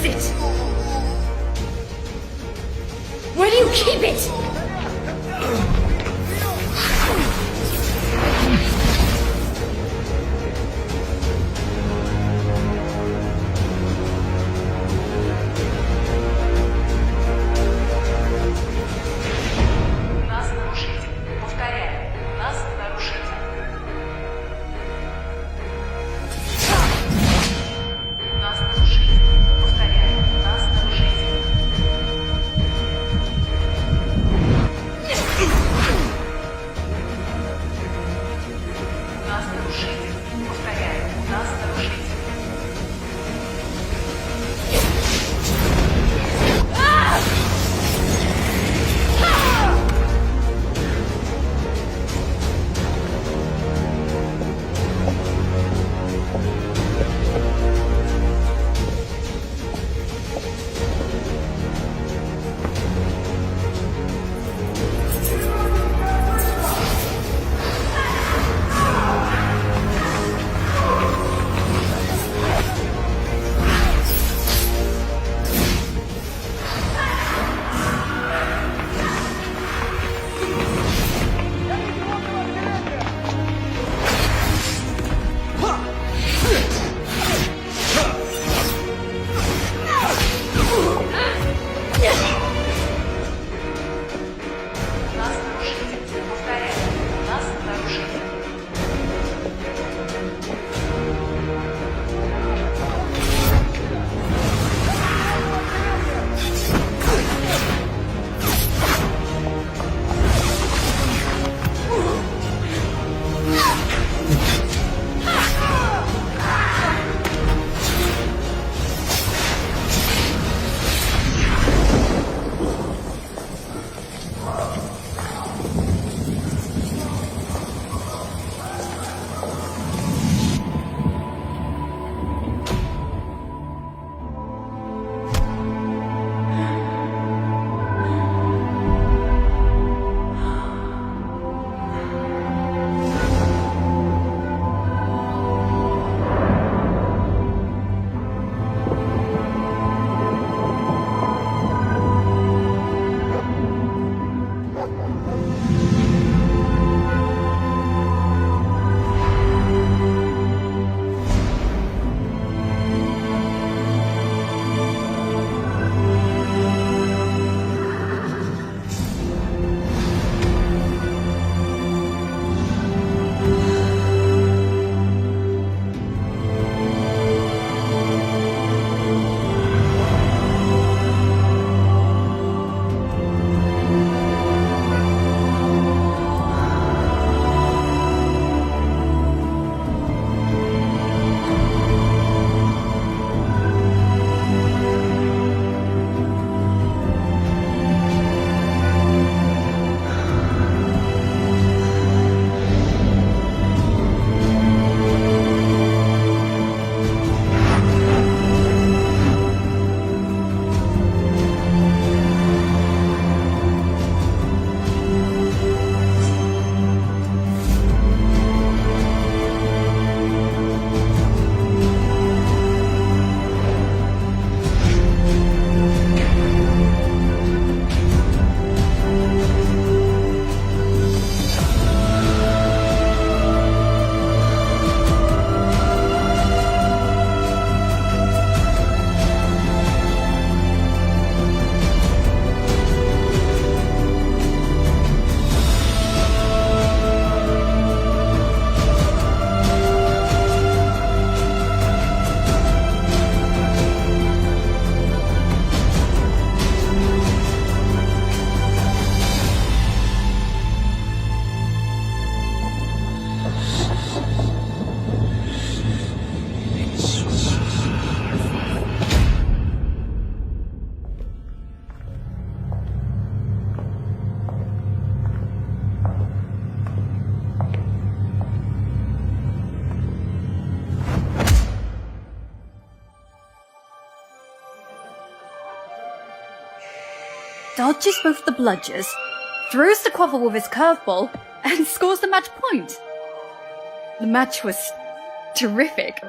is it? Where do you keep it? Нас нарушитель. Повторяю, нас нарушитель. Нас нарушитель. Повторяю, нас нарушитель. Нас нарушитель. Повторяю, нас нарушитель. Нас нарушитель. Повторяю, нас нарушитель. Dodges both the bludgers, throws the quaffle with his curveball, and scores the match point. The match was terrific.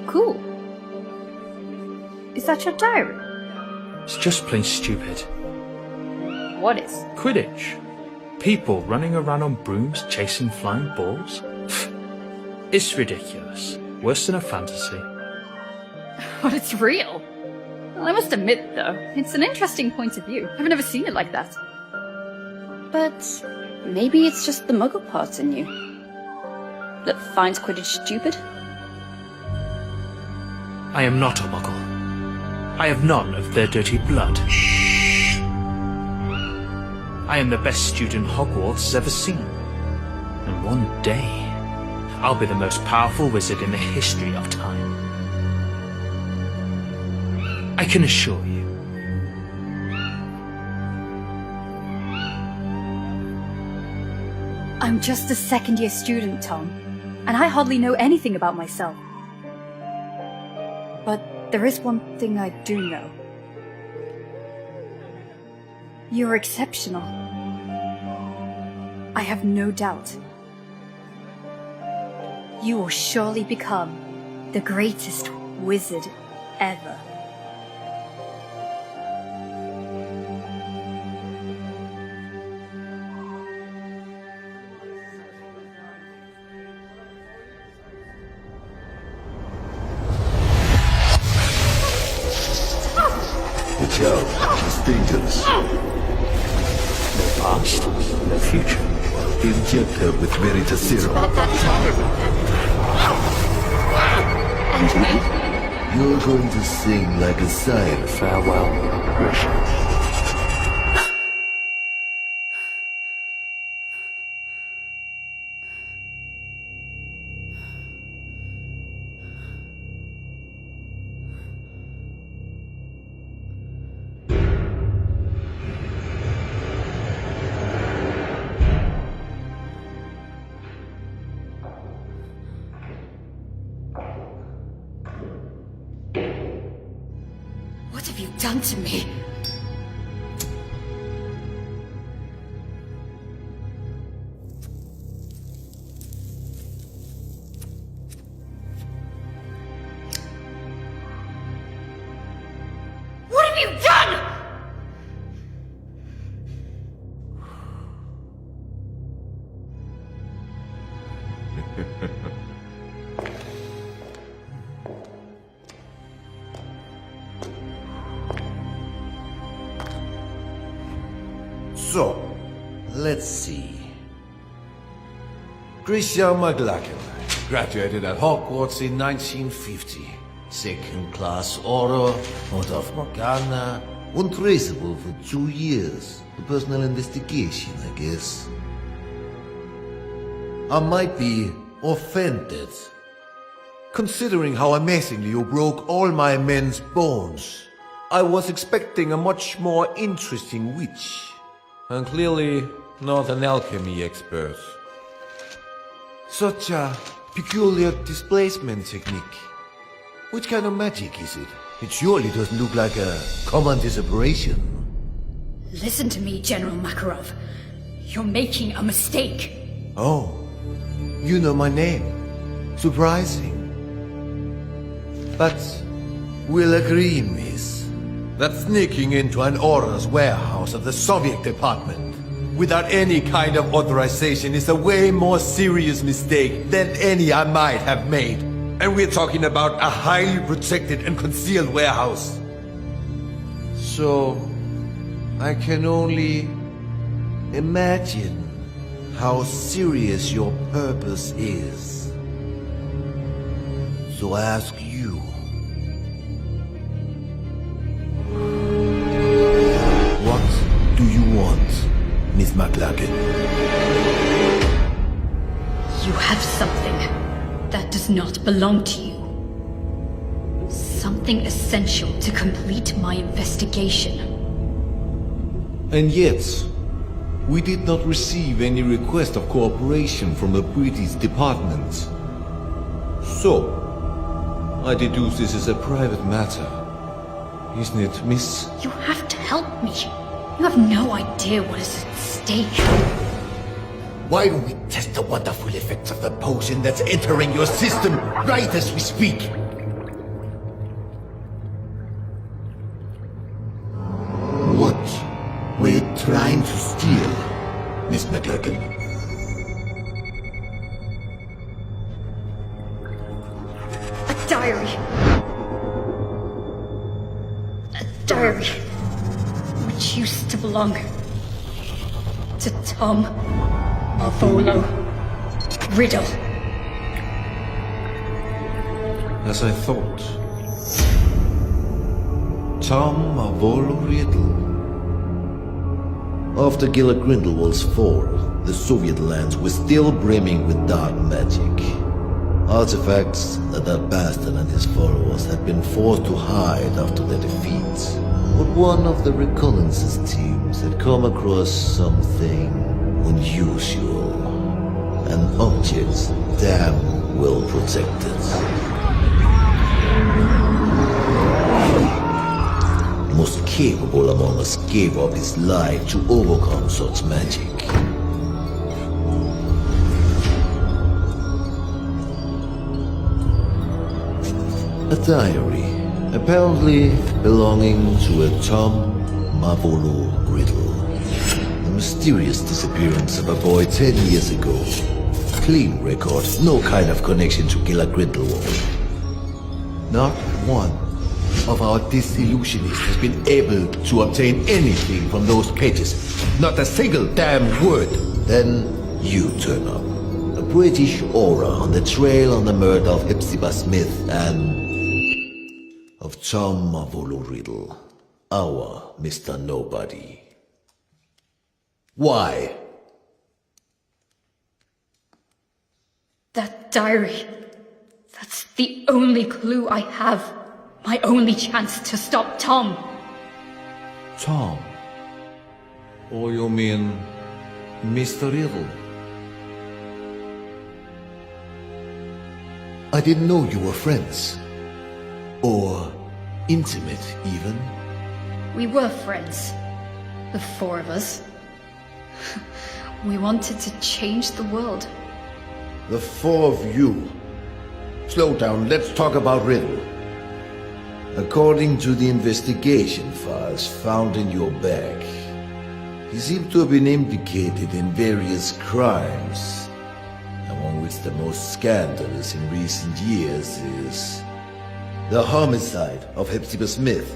Cool. Is that your diary? It's just plain stupid. What is? Quidditch. People running around on brooms chasing flying balls. It's ridiculous. Worse than a fantasy. But it's real. Well, I must admit, though, it's an interesting point of view. I've never seen it like that. But maybe it's just the muggle part in you that finds Quidditch stupid? I am not a muggle. I have none of their dirty blood. I am the best student Hogwarts has ever seen. And one day, I'll be the most powerful wizard in the history of time. I can assure you. I'm just a second-year student, Tom, and I hardly know anything about myself. But there is one thing I do know. You're exceptional. I have no doubt. You will surely become the greatest wizard ever. Watch out, it's dangerous. No past, no future. Inject her with Veritaserum. And me? You're going to sing like a siren. Farewell, Richard. What have you done to me? What have you done? So, let's see. Christian McLachlan graduated at Hogwarts in 1950. Second class order, out of Morgana. Untraceable for 2 years. A personal investigation, I guess. I might be offended, considering how amazingly you broke all my men's bones. I was expecting a much more interesting witch. And clearly not an alchemy expert. Such a peculiar displacement technique. Which kind of magic is it? It surely doesn't look like a common disapparition. Listen to me, General Makarov. You're making a mistake. Oh, you know my name. Surprising. But we'll agree, miss, that sneaking into an Aura's warehouse of the Soviet department without any kind of authorization is a way more serious mistake than any I might have made. And we're talking about a highly protected and concealed warehouse. So, I can only imagine how serious your purpose is. So I ask you, what do you want, Miss McLachlan? You have something that does not belong to you. Something essential to complete my investigation. And yet, we did not receive any request of cooperation from the British department. So, I deduce this is a private matter. Isn't it, miss? You have to help me. You have no idea what is at stake. Why don't we test the wonderful effects of the potion that's entering your system right as we speak? trying to steal, Miss McLaughlin? A diary. A diary. Which used to belong to Tom Marvolo Riddle. As I thought. Tom Marvolo Riddle. After Gila Grindelwald's fall, the Soviet lands were still brimming with dark magic. Artifacts that bastard and his followers had been forced to hide after their defeat. But one of the reconnaissance teams had come across something unusual. An object damn well protected. The most capable among us gave up his life to overcome such magic. A diary, apparently belonging to a Tom Marvolo Riddle. The mysterious disappearance of a boy 10 years ago. Clean record, no kind of connection to Gila Grindelwald. Not one of our disillusionists has been able to obtain anything from those pages. Not a single damn word. Then you turn up. A British aura on the trail on the murder of Hepzibah Smith and of Tom Marvolo Riddle, our Mr. Nobody. Why? That diary. That's the only clue I have. My only chance to stop Tom. Tom? Or you mean Mr. Riddle? I didn't know you were friends. Or intimate, even. We were friends. The four of us. We wanted to change the world. The four of you. Slow down, let's talk about Riddle. According to the investigation files found in your bag, he seemed to have been implicated in various crimes, among which the most scandalous in recent years is the homicide of Hepzibah Smith.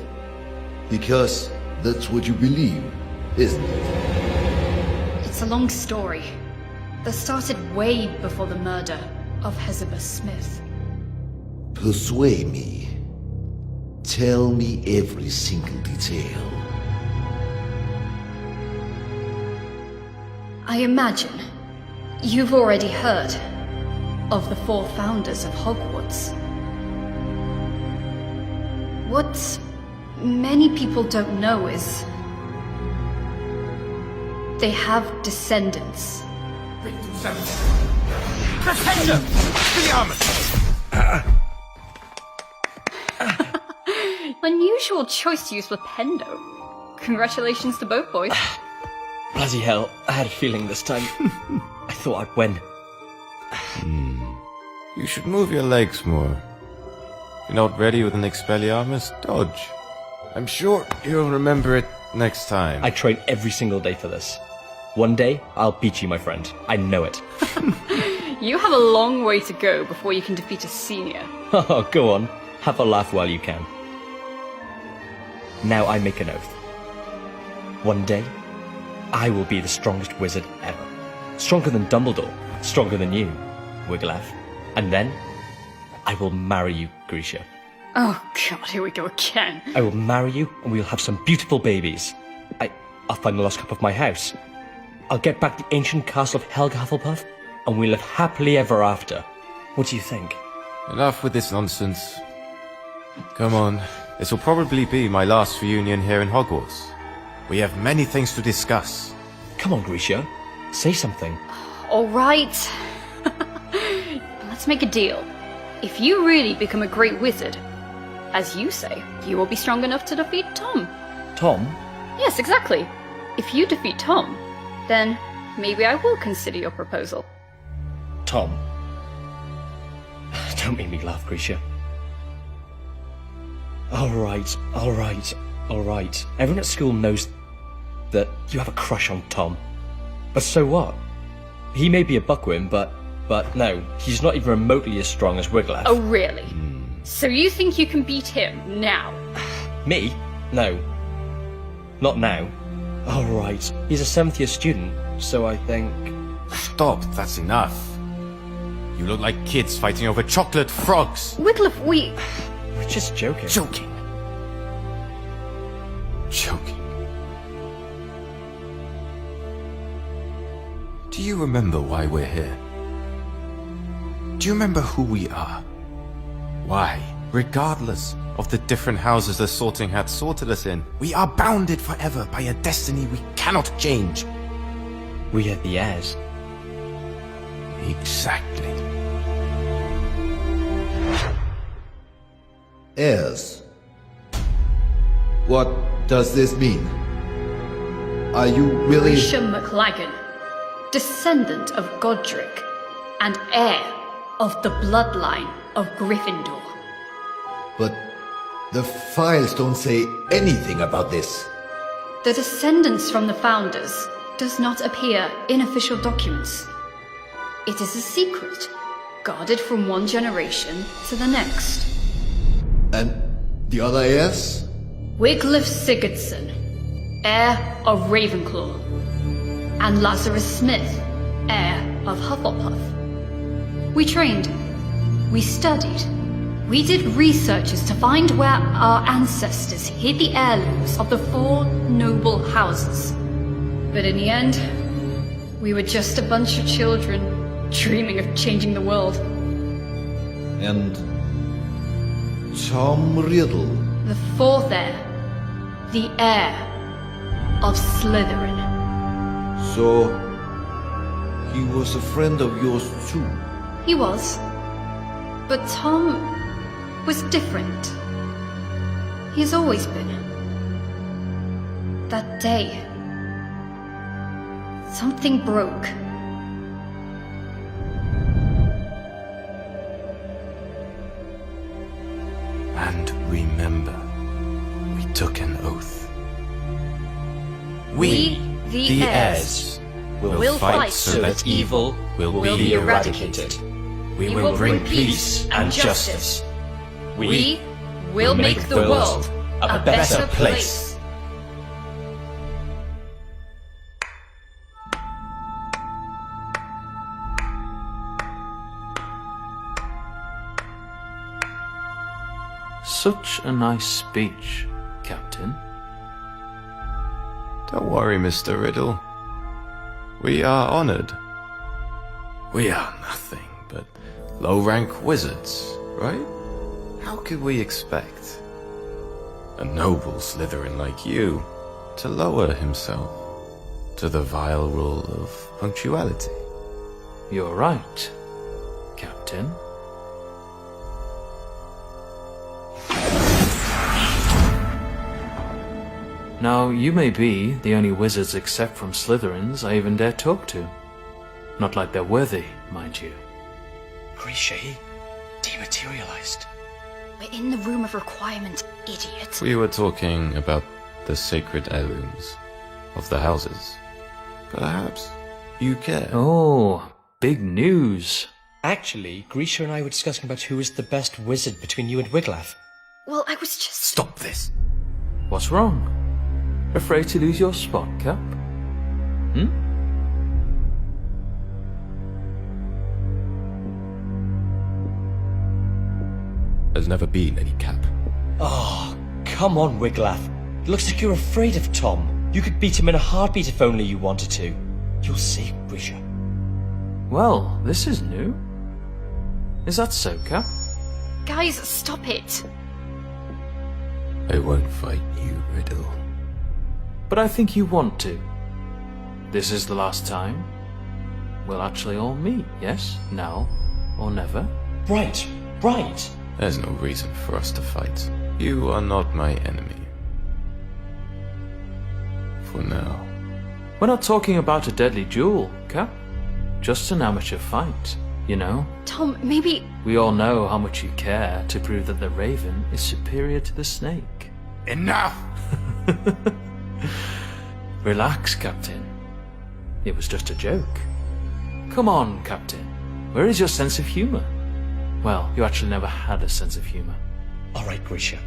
Because that's what you believe, isn't it? It's a long story that started way before the murder of Hepzibah Smith. Persuade me. Tell me every single detail. I imagine you've already heard of the four founders of Hogwarts. What many people don't know is they have descendants. Unusual choice to use Flipendo. Congratulations to both boys. Bloody hell, I had a feeling this time. I thought I'd win. You should move your legs more. If you're not ready with an Expelliarmus, dodge. I'm sure you'll remember it next time. I train every single day for this. One day, I'll beat you, my friend. I know it. You have a long way to go before you can defeat a senior. Oh, go on. Have a laugh while you can. Now I make an oath. One day, I will be the strongest wizard ever. Stronger than Dumbledore. Stronger than you, Wiggleaff. And then, I will marry you, Grisha. Oh god, here we go again. I will marry you, and we'll have some beautiful babies. I'll find the lost cup of my house. I'll get back the ancient castle of Helga Hufflepuff, and we'll live happily ever after. What do you think? Enough with this nonsense. Come on. This will probably be my last reunion here in Hogwarts. We have many things to discuss. Come on, Grisha. Say something. Alright. Let's make a deal. If you really become a great wizard, as you say, you will be strong enough to defeat Tom. Tom? Yes, exactly. If you defeat Tom, then maybe I will consider your proposal. Tom? Don't make me laugh, Grisha. Alright. Everyone at school knows that you have a crush on Tom. But so what? He may be a buckworm, but no, he's not even remotely as strong as Wiglaf. Oh, really? So you think you can beat him now? Me? No. Not now. Oh, right. He's a 7th year student, so I think... Stop, that's enough. You look like kids fighting over chocolate frogs. Wiglaf, We're just joking. Joking. Joking. Do you remember why we're here? Do you remember who we are? Why, regardless of the different houses the Sorting Hat sorted us in, we are bounded forever by a destiny we cannot change. We are the heirs. Exactly. Heirs. What does this mean? Are you really... Grisha McLagan, descendant of Godric, and heir of the bloodline of Gryffindor. But the files don't say anything about this. The descendants from the founders does not appear in official documents. It is a secret, guarded from one generation to the next. And the other heirs? Wiglaf Sigurdsson, heir of Ravenclaw, and Lazarus Smith, heir of Hufflepuff. We trained, we studied, we did researches to find where our ancestors hid the heirlooms of the 4 noble houses. But in the end, we were just a bunch of children dreaming of changing the world. And Tom Riddle. The 4th heir, the heir of Slytherin. So he was a friend of yours too. He was. But Tom was different. He has always been. That day, something broke. And remember, we took an oath. We, the heirs, will fight so that evil will be eradicated. We will bring peace and justice. We will make the world a better place. Such a nice speech, Captain. Don't worry, Mr. Riddle. We are honored. We are nothing but low-rank wizards, right? How could we expect a noble Slytherin like you to lower himself to the vile rule of punctuality? You're right, Captain. Now, you may be the only wizards except from Slytherins I even dare talk to. Not like they're worthy, mind you. Grisha, he dematerialized. We're in the room of requirement, idiot. We were talking about the sacred heirlooms of the houses. Perhaps you care. Oh, big news. Actually, Grisha and I were discussing about who is the best wizard between you and Wiglaf. Well, I was just... Stop this! What's wrong? Afraid to lose your spot, Cap? There's never been any cap. Oh, come on, Wiglaf. It looks like you're afraid of Tom. You could beat him in a heartbeat if only you wanted to. You'll see, Grisha. Well, this is new. Is that so, Cap? Guys, stop it. I won't fight you, Riddle. But I think you want to. This is the last time. We'll actually all meet, yes? Now or never? Right, right. There's no reason for us to fight. You are not my enemy. For now. We're not talking about a deadly duel, Cap. Just an amateur fight, you know? Tom, maybe... We all know how much you care to prove that the Raven is superior to the Snake. Enough! Relax, Captain. It was just a joke. Come on, Captain. Where is your sense of humor? Well, you actually never had a sense of humor. Alright, Grisha.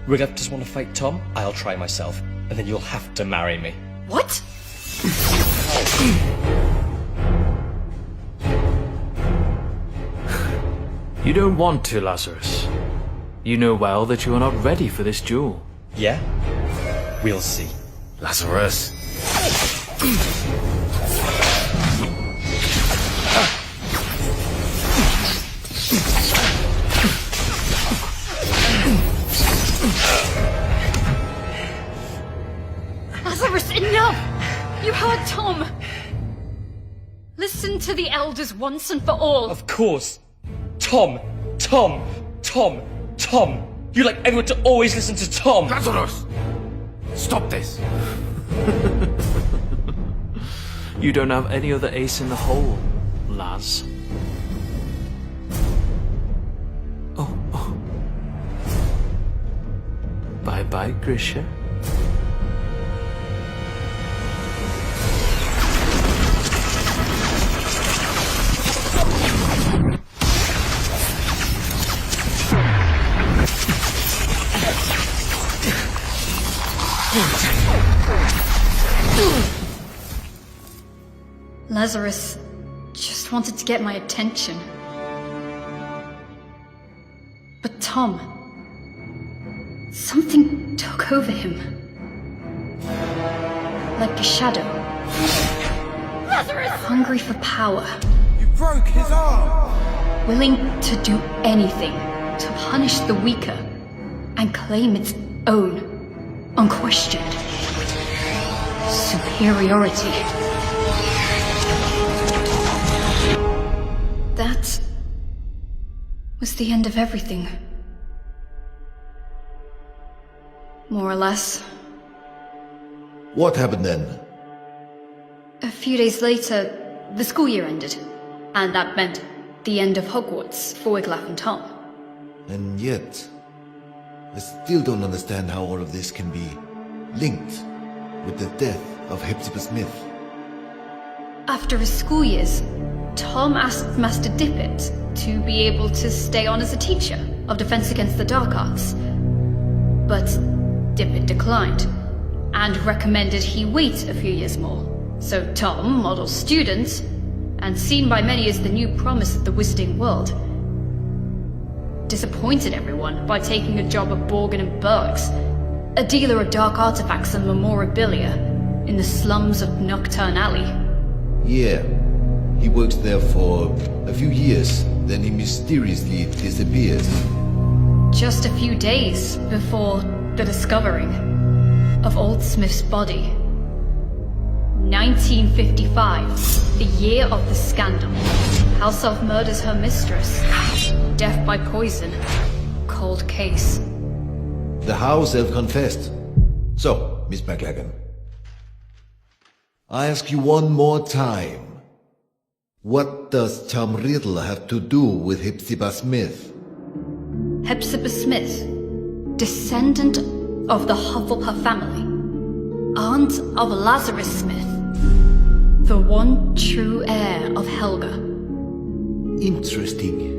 Riddle just want to fight Tom? I'll try myself, and then you'll have to marry me. What? You don't want to, Lazarus. You know well that you are not ready for this duel. Yeah? We'll see. Lazarus. Lazarus, enough! You heard Tom! Listen to the elders once and for all. Of course. Tom! Tom! Tom! Tom! You like everyone to always listen to Tom! Lazarus! Stop this! You don't have any other ace in the hole, Laz. Oh. Bye-bye, Grisha. Lazarus just wanted to get my attention. But Tom... something took over him. Like a shadow. Lazarus! Hungry for power. You broke his arm! Willing to do anything to punish the weaker and claim its own, unquestioned superiority. That was the end of everything. More or less. What happened then? A few days later, the school year ended, and that meant the end of Hogwarts for Wiglaf and Tom. And yet, I still don't understand how all of this can be linked with the death of Hepzibah Smith. After his school years, Tom asked Master Dippet to be able to stay on as a teacher of Defense Against the Dark Arts. But Dippet declined, and recommended he wait a few years more. So Tom, model student, and seen by many as the new promise of the wizarding world, disappointed everyone by taking a job at Borgin and Bergs, a dealer of dark artifacts and memorabilia in the slums of Nocturne Alley. Yeah, he works there for a few years, then he mysteriously disappears. Just a few days before the discovering of Old Smith's body. 1955, the year of the scandal. House Elf murders her mistress. Death by poison. Cold case. The house elf confessed. So, Miss McLagan, I ask you one more time. What does Tom Riddle have to do with Hepzibah Smith? Hepzibah Smith, descendant of the Hufflepuff family, aunt of Lazarus Smith, the one true heir of Helga. Interesting.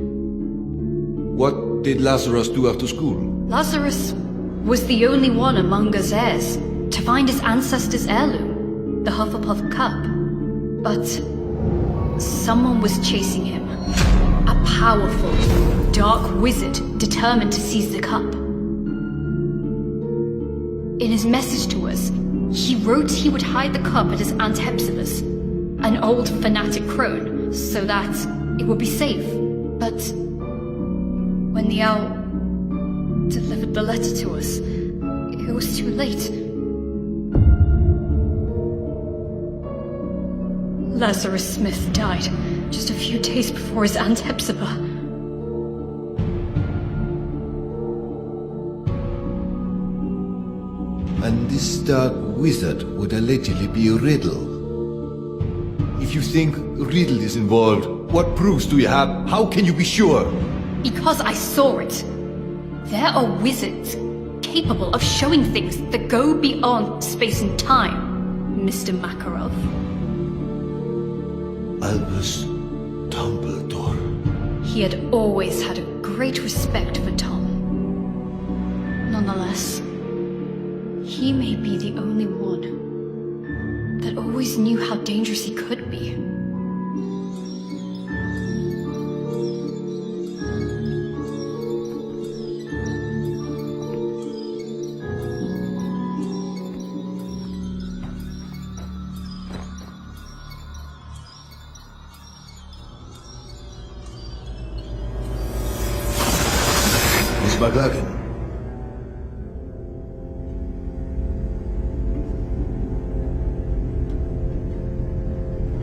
What did Lazarus do after school? Lazarus was the only one among us heirs to find his ancestors' heirloom, the Hufflepuff cup. But someone was chasing him. A powerful, dark wizard determined to seize the cup. In his message to us, he wrote he would hide the cup at his Aunt Hepzibah's, an old fanatic crone, so that it would be safe. But when the owl delivered the letter to us, it was too late. Lazarus Smith died just a few days before his Aunt Hepzibah. And this dark wizard would allegedly be Riddle. If you think Riddle is involved, what proofs do you have? How can you be sure? Because I saw it. There are wizards capable of showing things that go beyond space and time. Mr. Makarov. Albus Dumbledore. He had always had a great respect for Tom. Nonetheless, he may be the only one that always knew how dangerous he could be. Miss McGugan.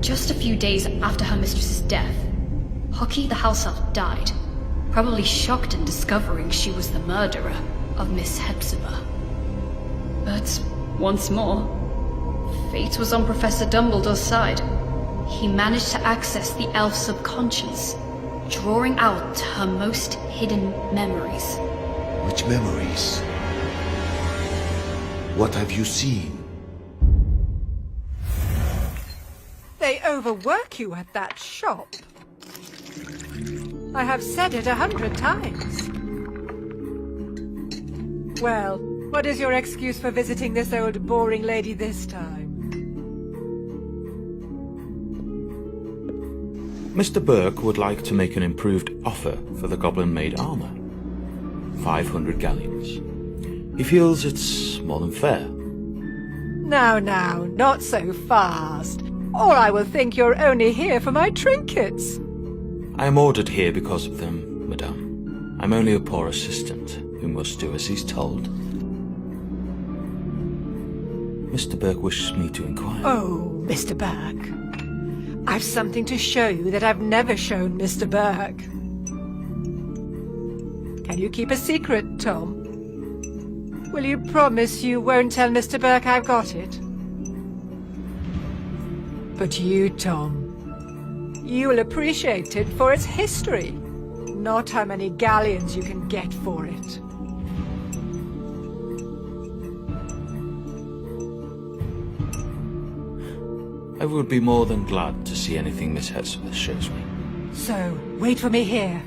Just a few days after her mistress's death, Hockey the house elf died, probably shocked in discovering she was the murderer of Miss Hepzibah. But once more, fate was on Professor Dumbledore's side. He managed to access the elf's subconscious, drawing out her most hidden memories. Which memories? What have you seen? They overwork you at that shop. I have said it 100 times. Well, what is your excuse for visiting this old boring lady this time? Mr. Burke would like to make an improved offer for the goblin-made armor. 500 galleons. He feels it's more than fair. Now, not so fast. Or I will think you're only here for my trinkets. I am ordered here because of them, madame. I'm only a poor assistant who must do as he's told. Mr. Burke wishes me to inquire. Oh, Mr. Burke. I've something to show you that I've never shown Mr. Burke. Can you keep a secret, Tom? Will you promise you won't tell Mr. Burke I've got it? But you, Tom, you'll appreciate it for its history, not how many galleons you can get for it. I would be more than glad to see anything Miss Hepzibah shows me. So, wait for me here.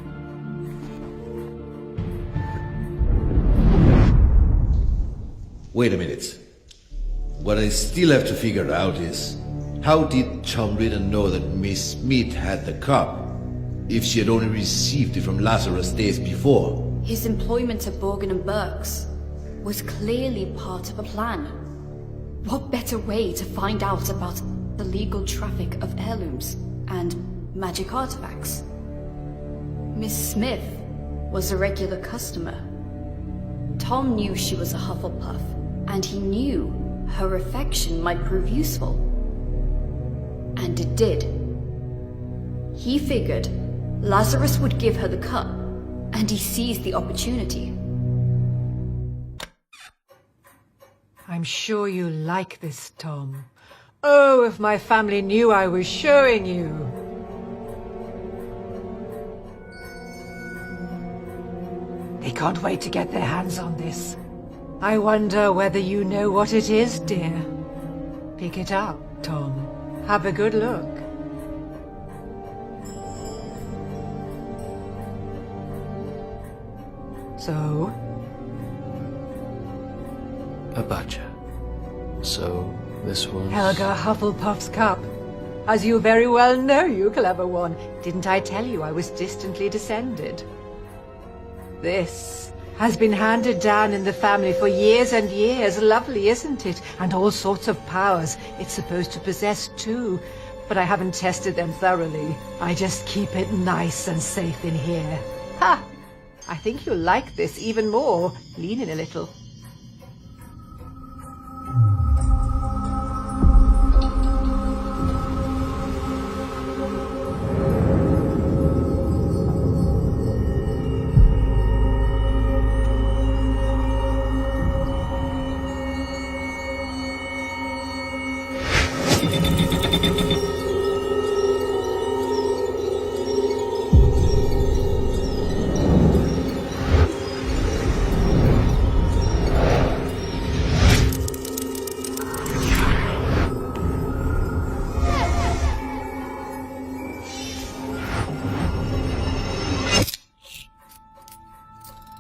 Wait a minute. What I still have to figure out is, how did Tom Riddle know that Miss Smith had the cup, if she had only received it from Lazarus days before? His employment at Borgin and Burke's was clearly part of a plan. What better way to find out about the legal traffic of heirlooms and magic artifacts? Miss Smith was a regular customer. Tom knew she was a Hufflepuff, and he knew her affection might prove useful. And it did. He figured Lazarus would give her the cup, and he seized the opportunity. I'm sure you like this, Tom. Oh, if my family knew I was showing you. They can't wait to get their hands on this. I wonder whether you know what it is, dear. Pick it up, Tom. Have a good look. So? A badger. So, this was... Helga Hufflepuff's cup. As you very well know, you clever one. Didn't I tell you I was distantly descended? This has been handed down in the family for years and years. Lovely, isn't it? And all sorts of powers it's supposed to possess too. But I haven't tested them thoroughly. I just keep it nice and safe in here. Ha! I think you'll like this even more. Lean in a little.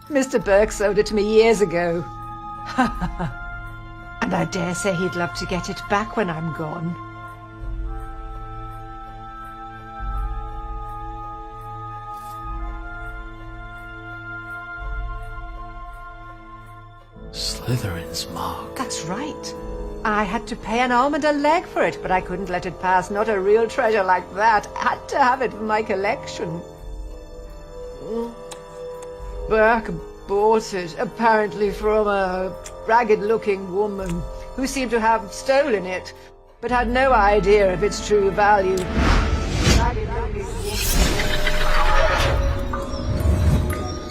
Mr. Burke sold it to me years ago. And I dare say he'd love to get it back when I'm gone. Slytherin's mark. That's right. I had to pay an arm and a leg for it, but I couldn't let it pass. Not a real treasure like that. I had to have it for my collection. Burke bought it, apparently from a ragged-looking woman who seemed to have stolen it, but had no idea of its true value. Ragged-looking woman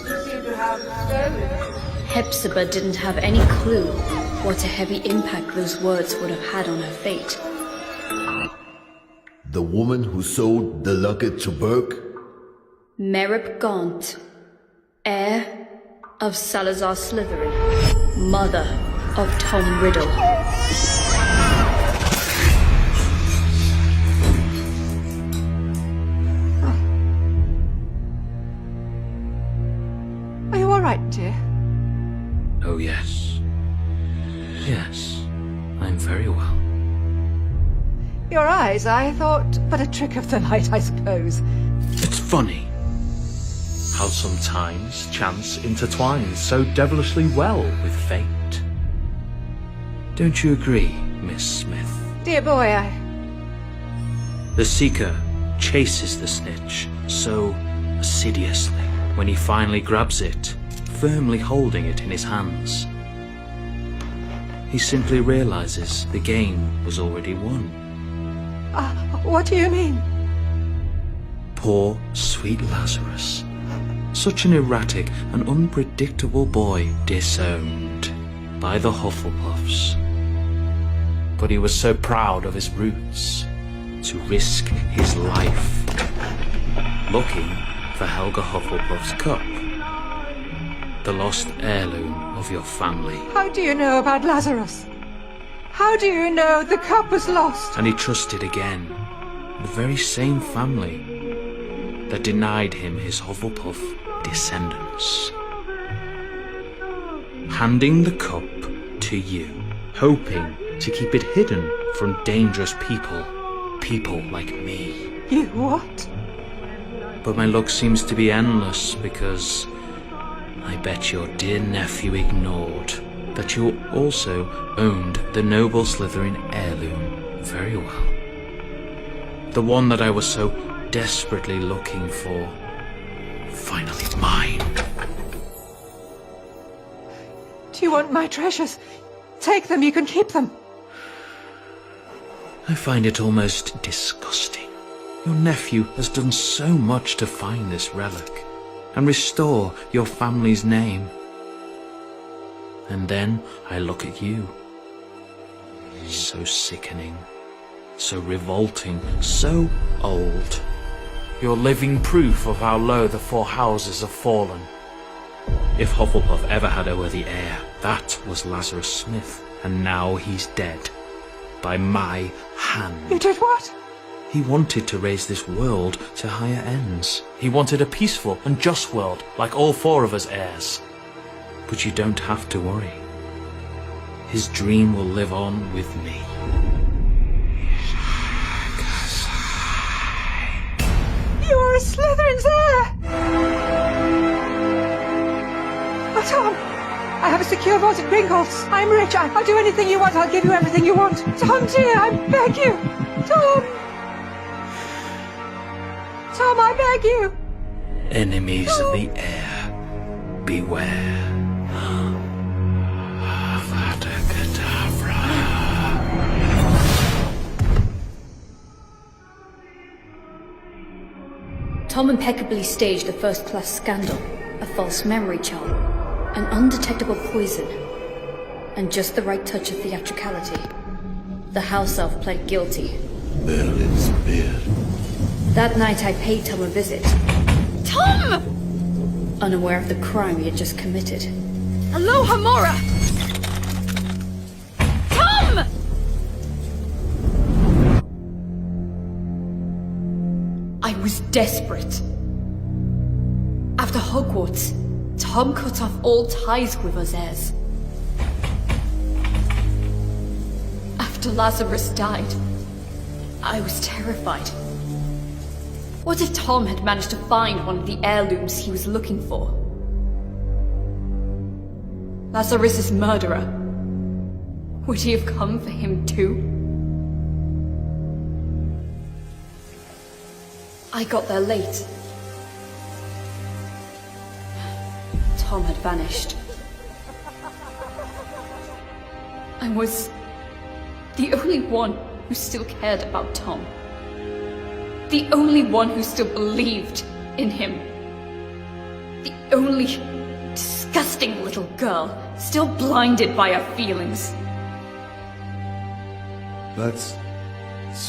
who seemed to have stolen it. Hepzibah didn't have any clue what a heavy impact those words would have had on her fate. The woman who sold the locket to Burke? Merip Gaunt, heir of Salazar Slytherin, mother of Tom Riddle. Are you all right, dear? Oh, yes. Yes, I'm very well. Your eyes, I thought, but a trick of the light, I suppose. It's funny how sometimes chance intertwines so devilishly well with fate. Don't you agree, Miss Smith? Dear boy, The Seeker chases the snitch so assiduously when he finally grabs it, firmly holding it in his hands. He simply realizes the game was already won. What do you mean? Poor, sweet Lazarus. Such an erratic and unpredictable boy disowned by the Hufflepuffs. But he was so proud of his roots to risk his life looking for Helga Hufflepuff's cup, the lost heirloom of your family. How do you know about Lazarus? How do you know the cup was lost? And he trusted again the very same family that denied him his Hufflepuff descendants. Handing the cup to you, hoping to keep it hidden from dangerous people like me. You what? But my luck seems to be endless because I bet your dear nephew ignored that you also owned the noble Slytherin heirloom very well. The one that I was so desperately looking for. Finally mine. Do you want my treasures? Take them, you can keep them. I find it almost disgusting. Your nephew has done so much to find this relic and restore your family's name. And then I look at you. So sickening, so revolting, so old. You're living proof of how low the four houses have fallen. If Hufflepuff ever had a worthy heir, that was Lazarus Smith, and now he's dead. By my hand. You did what? He wanted to raise this world to higher ends. He wanted a peaceful and just world, like all four of us heirs. But you don't have to worry. His dream will live on with me. You are a Slytherin's heir! Oh, Tom! I have a secure vault at Gringotts. I'm rich. I'll do anything you want. I'll give you everything you want. Tom, dear, I beg you! Tom! Tom, I beg you! Enemies of the heir, beware. Avada Kedavra. Tom impeccably staged a first-class scandal, a false memory charm, an undetectable poison, and just the right touch of theatricality. The house elf pled guilty. Merlin's beard. That night I paid Tom a visit. Tom! Unaware of the crime he had just committed. Aloha Mora! Tom! I was desperate. After Hogwarts, Tom cut off all ties with us heirs. After Lazarus died, I was terrified. What if Tom had managed to find one of the heirlooms he was looking for? Lazarus's murderer. Would he have come for him too? I got there late. Tom had vanished. I was the only one who still cared about Tom. The only one who still believed in him. The only disgusting little girl still blinded by her feelings. But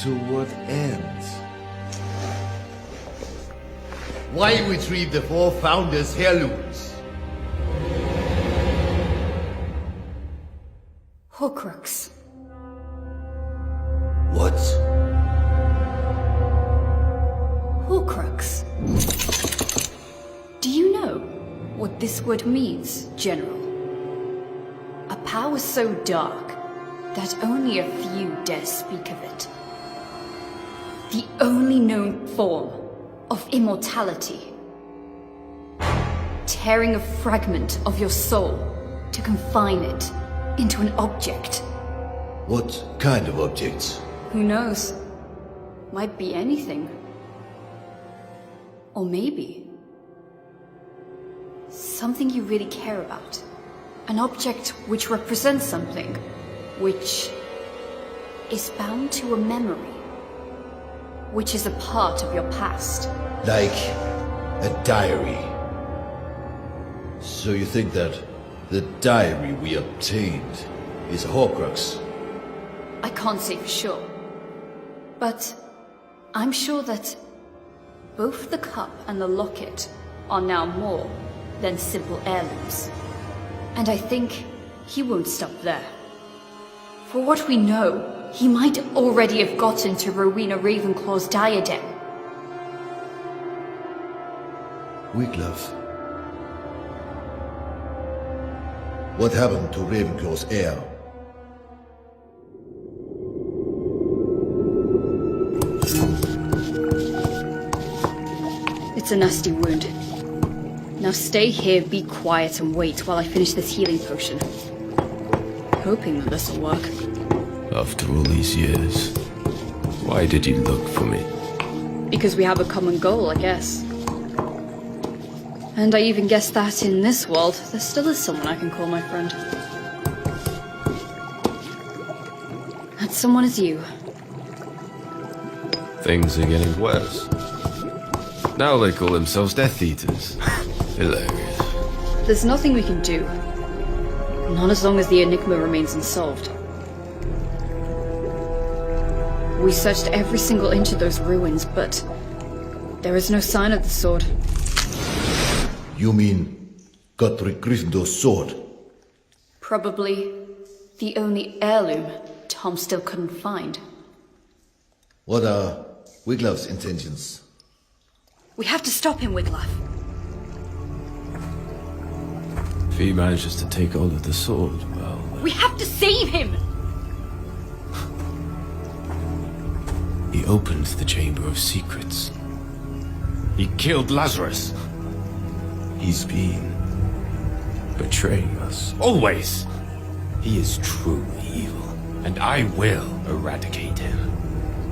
to what end? Why retrieve the four founders' heirlooms? Horcrux. What? Horcrux. Do you know what this word means, General? A power so dark that only a few dare speak of it. The only known form of immortality. Tearing a fragment of your soul to confine it into an object. What kind of object? Who knows? Might be anything. Or maybe something you really care about. An object which represents something which is bound to a memory, which is a part of your past. Like a diary. So you think that the diary we obtained is a Horcrux? I can't say for sure, but I'm sure that both the cup and the locket are now more than simple heirlooms. And I think he won't stop there. For what we know, he might already have gotten to Rowena Ravenclaw's diadem. Wiglaf. What happened to Ravenclaw's heir? It's a nasty wound. Now stay here, be quiet, and wait while I finish this healing potion. Hoping that this'll work. After all these years, why did you look for me? Because we have a common goal, I guess. And I even guess that in this world, there still is someone I can call my friend. That someone is you. Things are getting worse. Now they call themselves Death Eaters. Hilarious. There's nothing we can do. Not as long as the enigma remains unsolved. We searched every single inch of those ruins, but there is no sign of the sword. You mean Godric Gryffindor's sword? Probably the only heirloom Tom still couldn't find. What are Wiglaf's intentions? We have to stop him, Wiglaf. If he manages to take hold of the sword, well... We have to save him! He opened the Chamber of Secrets. He killed Lazarus. He's been betraying us. Always! He is truly evil, and I will eradicate him.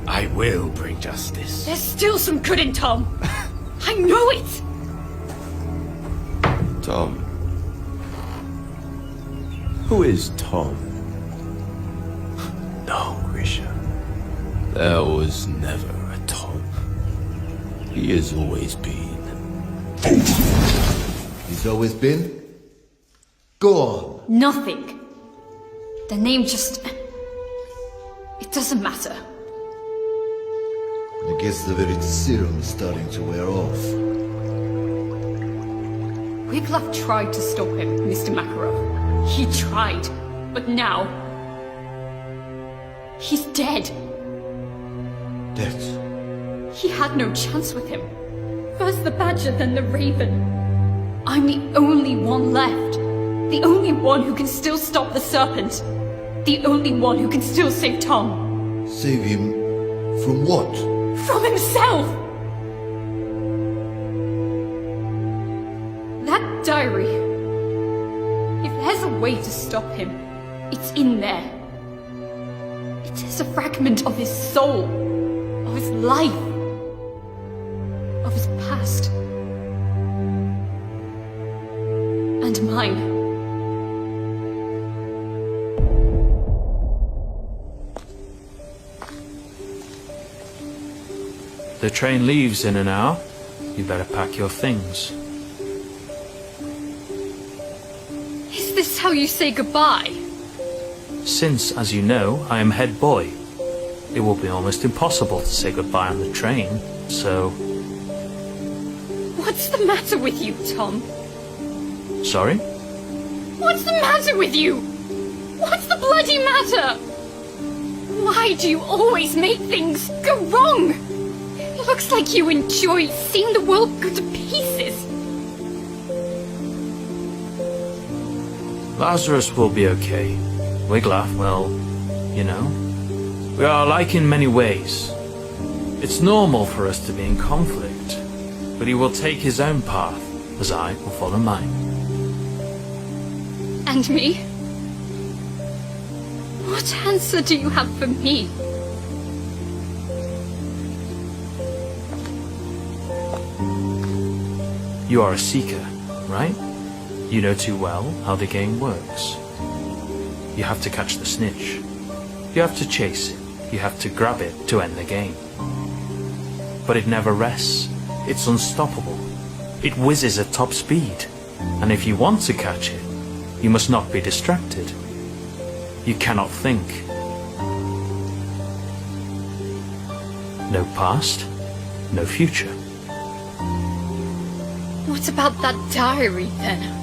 I will bring justice. There's still some good in Tom! I know it! Tom. Who is Tom? No, Grisha. There was never a Tom. He has always been. He's always been? Go on. Nothing. The name just... It doesn't matter. I guess the very serum is starting to wear off. Wiglaf tried to stop him, Mr. Makarov. He tried, but now... He's dead. Dead? He had no chance with him. First the Badger, then the Raven. I'm the only one left. The only one who can still stop the serpent. The only one who can still save Tom. Save him from what? From himself! That diary. If there's a way to stop him, it's in there. It is a fragment of his soul, of his life, of his past. And mine. The train leaves in an hour. You better pack your things. Is this how you say goodbye? Since, as you know, I am head boy, it will be almost impossible to say goodbye on the train, so... What's the matter with you, Tom? Sorry? What's the matter with you? What's the bloody matter? Why do you always make things go wrong? It looks like you enjoy seeing the world go to pieces. Lazarus will be okay. Wiglaf, well, you know, we are alike in many ways. It's normal for us to be in conflict, but he will take his own path, as I will follow mine. And me? What answer do you have for me? You are a seeker, right? You know too well how the game works. You have to catch the snitch. You have to chase it. You have to grab it to end the game. But it never rests. It's unstoppable. It whizzes at top speed. And if you want to catch it, you must not be distracted. You cannot think. No past, no future. What about that diary, then?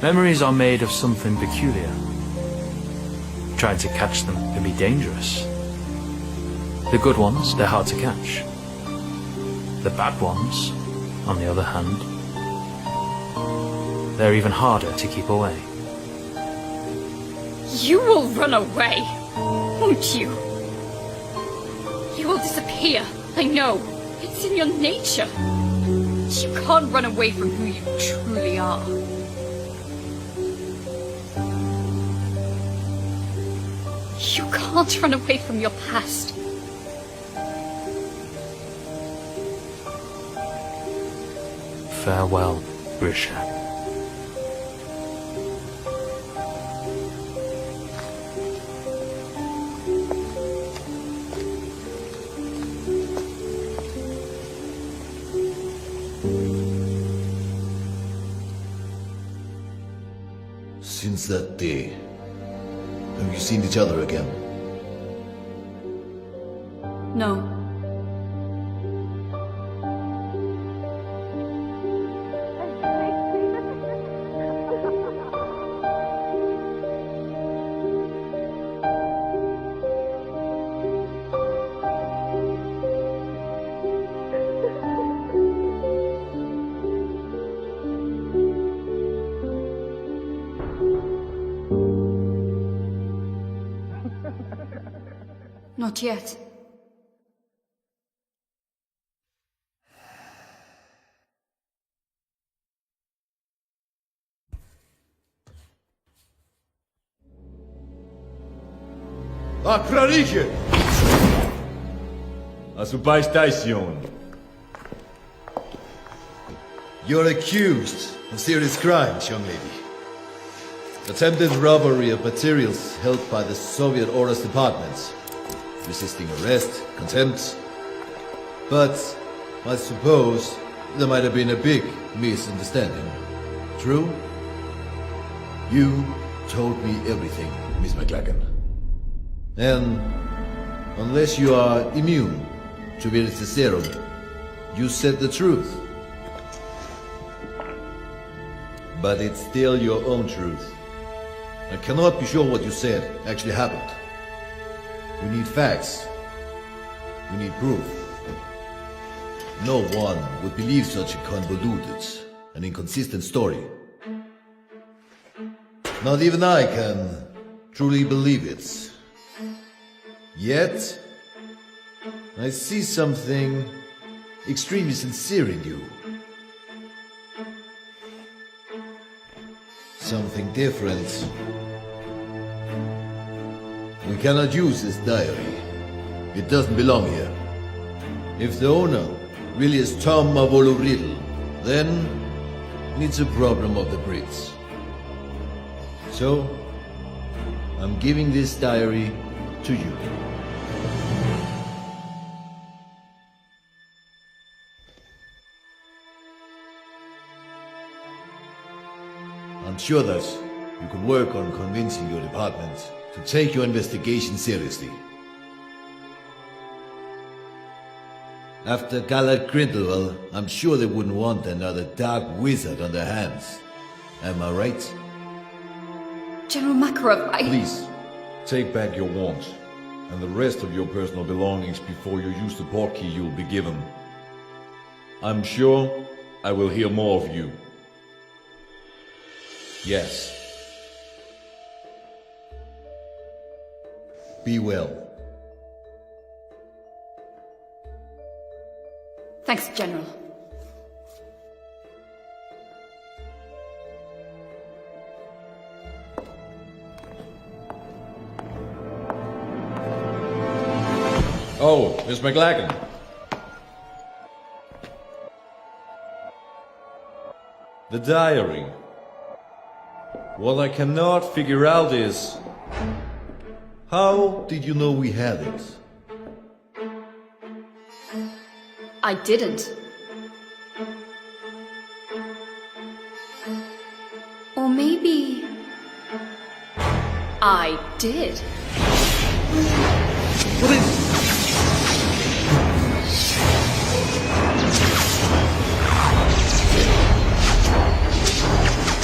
Memories are made of something peculiar. Trying to catch them can be dangerous. The good ones, they're hard to catch. The bad ones, on the other hand, they're even harder to keep away. You will run away, won't you? You will disappear, I know. It's in your nature. You can't run away from who you truly are. You can't run away from your past. Farewell, Grisha. Since that day, have you seen each other again? No. Not yet. Acrariche! A su station. You're accused of serious crimes, young lady. Attempted robbery of materials held by the Soviet Orders Department. Resisting arrest, contempt. But I suppose there might have been a big misunderstanding. True? You told me everything, Miss McLagan. And unless you are immune to Veritaserum, you said the truth. But it's still your own truth. I cannot be sure what you said actually happened. We need facts. You need proof. No one would believe such a convoluted and inconsistent story. Not even I can truly believe it. Yet, I see something extremely sincere in you. Something different. We cannot use this diary. It doesn't belong here. If the owner really is Tom Mavolo Riddle, then it's a problem of the Brits. So, I'm giving this diary to you. I'm sure that you can work on convincing your department to take your investigation seriously. After Gallard Grindelwald, I'm sure they wouldn't want another dark wizard on their hands. Am I right? General Makarov, Please, take back your wand and the rest of your personal belongings before you use the portkey you'll be given. I'm sure I will hear more of you. Yes. Be well. Thanks, General. Oh, Miss McLagan. The diary. What I cannot figure out is... How did you know we had it? I didn't. Or maybe... I did. What is...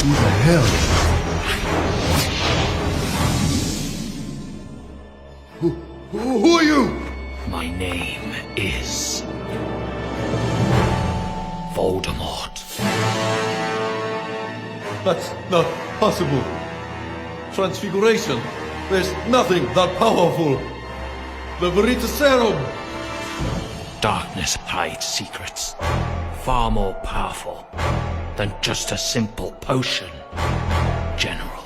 Who the hell? Who are you? My name is Voldemort. That's not possible. Transfiguration. There's nothing that powerful. The Veritaserum. Darkness hides secrets far more powerful than just a simple potion. General,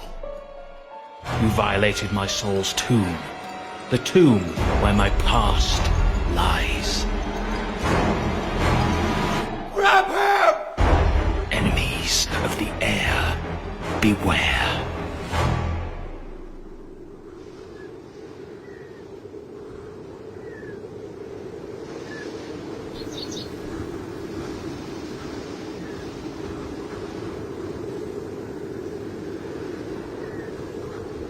you violated my soul's tomb. The tomb where my past lies. Grab him! Enemies of the Heir, beware.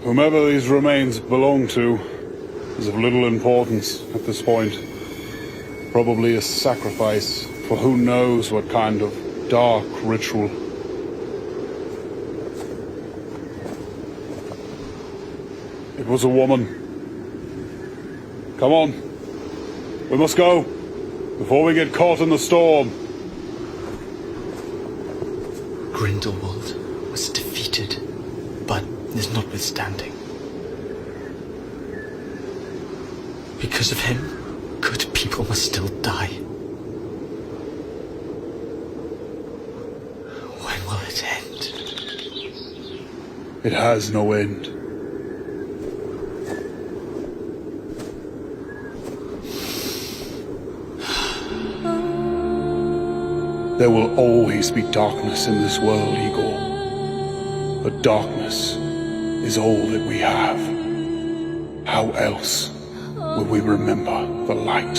Whomever these remains belong to is of little importance at this point. Probably a sacrifice for who knows what kind of dark ritual. It was a woman. Come on. We must go before we get caught in the storm. Grindelwald was defeated, but is notwithstanding. Because of him, good people must still die. When will it end? It has no end. There will always be darkness in this world, Igor. But darkness is all that we have. How else will we remember the light?